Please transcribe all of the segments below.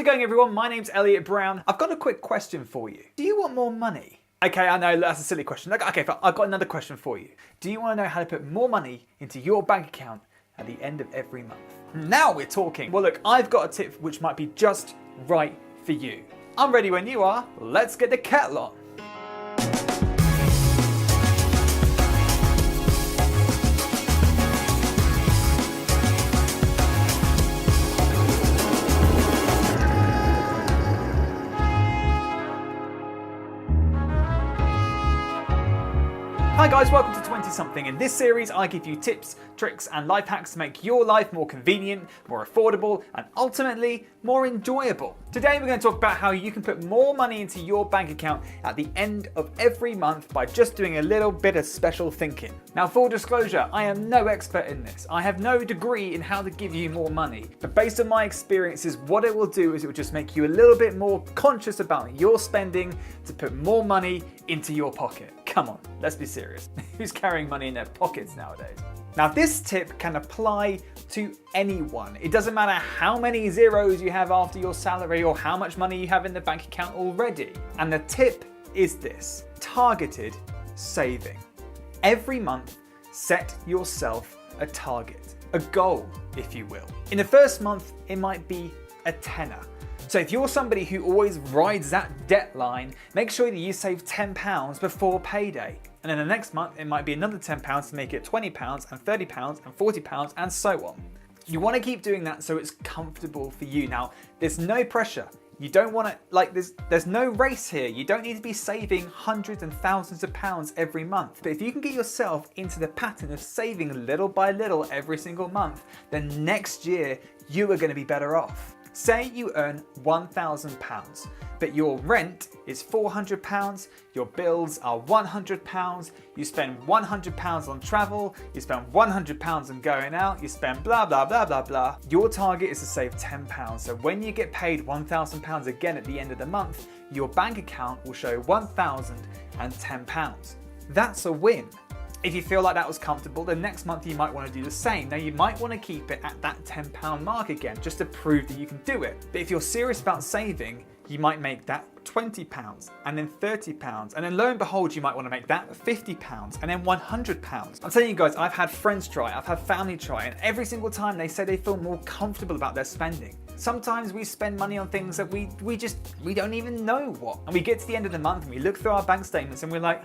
it going, everyone? My name's Elliot Brown. I've got a quick question for you. Do you want more money? Okay, I know that's a silly question. Okay, I've got another question for you. Do you want to know how to put more money into your bank account at the end of every month? Now we're talking. Well, look, I've got a tip which might be just right for you. I'm ready when you are. Let's get the kettle on. Hi guys, welcome to 20 Something. In this series, I give you tips, tricks, and life hacks to make your life more convenient, more affordable, and ultimately more enjoyable. Today, we're going to talk about how you can put more money into your bank account at the end of every month by just doing a little bit of special thinking. Now, full disclosure, I am no expert in this. I have no degree in how to give you more money. But based on my experiences, what it will do is it will just make you a little bit more conscious about your spending to put more money into your pocket. Come on, let's be serious. Who's carrying money in their pockets nowadays? Now, this tip can apply to anyone. It doesn't matter how many zeros you have after your salary or how much money you have in the bank account already. And the tip is this: targeted saving. Every month, set yourself a target, a goal, if you will. In the first month, it might be a tenner. So if you're somebody who always rides that debt line, make sure that you save £10 before payday. And then the next month, it might be another £10 to make it £20 and £30 and £40 and so on. You want to keep doing that so it's comfortable for you. Now, there's no pressure. You don't want to, there's no race here. You don't need to be saving hundreds and thousands of pounds every month. But if you can get yourself into the pattern of saving little by little every single month, then next year you are going to be better off. Say you earn £1,000, but your rent is £400, your bills are £100, you spend £100 on travel, you spend £100 on going out, you spend blah, blah, blah, blah, blah. Your target is to save £10. So when you get paid £1,000 again at the end of the month, your bank account will show £1,010. That's a win. If you feel like that was comfortable, the next month you might want to do the same. Now, you might want to keep it at that £10 mark again, just to prove that you can do it. But if you're serious about saving, you might make that £20 and then £30, and then lo and behold, you might want to make that £50 and then £100. I'm telling you guys, I've had friends try, I've had family try, and every single time they say they feel more comfortable about their spending. Sometimes we spend money on things that we don't even know what. And we get to the end of the month and we look through our bank statements and we're like,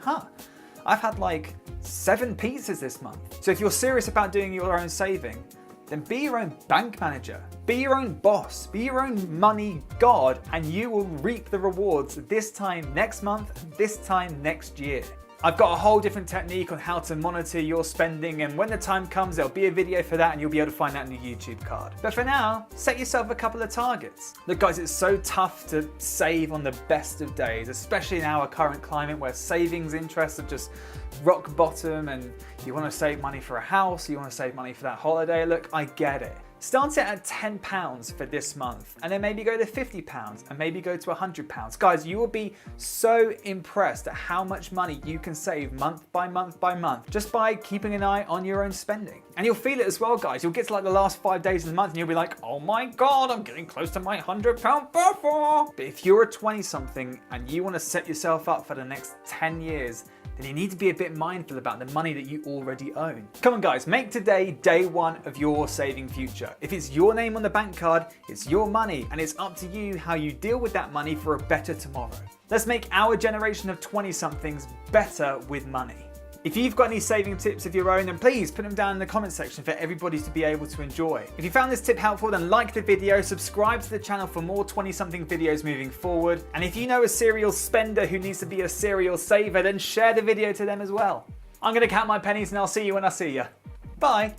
I've had like 7 pizzas this month. So if you're serious about doing your own saving, then be your own bank manager, be your own boss, be your own money god, and you will reap the rewards this time next month and this time next year. I've got a whole different technique on how to monitor your spending, and when the time comes, there'll be a video for that and you'll be able to find that in the YouTube card. But for now, set yourself a couple of targets. Look guys, it's so tough to save on the best of days, especially in our current climate where savings interests are just rock bottom, and you want to save money for a house, you want to save money for that holiday. Look, I get it. Start it at £10 for this month, and then maybe go to £50 and maybe go to £100. Guys, you will be so impressed at how much money you can save month by month by month just by keeping an eye on your own spending. And you'll feel it as well, guys. You'll get to like the last 5 days of the month and you'll be like, oh my God, I'm getting close to my £100 buffer. But if you're a 20-something and you want to set yourself up for the next 10 years, then you need to be a bit mindful about the money that you already own. Come on guys, make today day one of your saving future. If it's your name on the bank card, it's your money, and it's up to you how you deal with that money for a better tomorrow. Let's make our generation of 20-somethings better with money. If you've got any saving tips of your own, then please put them down in the comment section for everybody to be able to enjoy. If you found this tip helpful, then like the video, subscribe to the channel for more 20-something videos moving forward. And if you know a serial spender who needs to be a serial saver, then share the video to them as well. I'm going to count my pennies and I'll see you when I see you. Bye.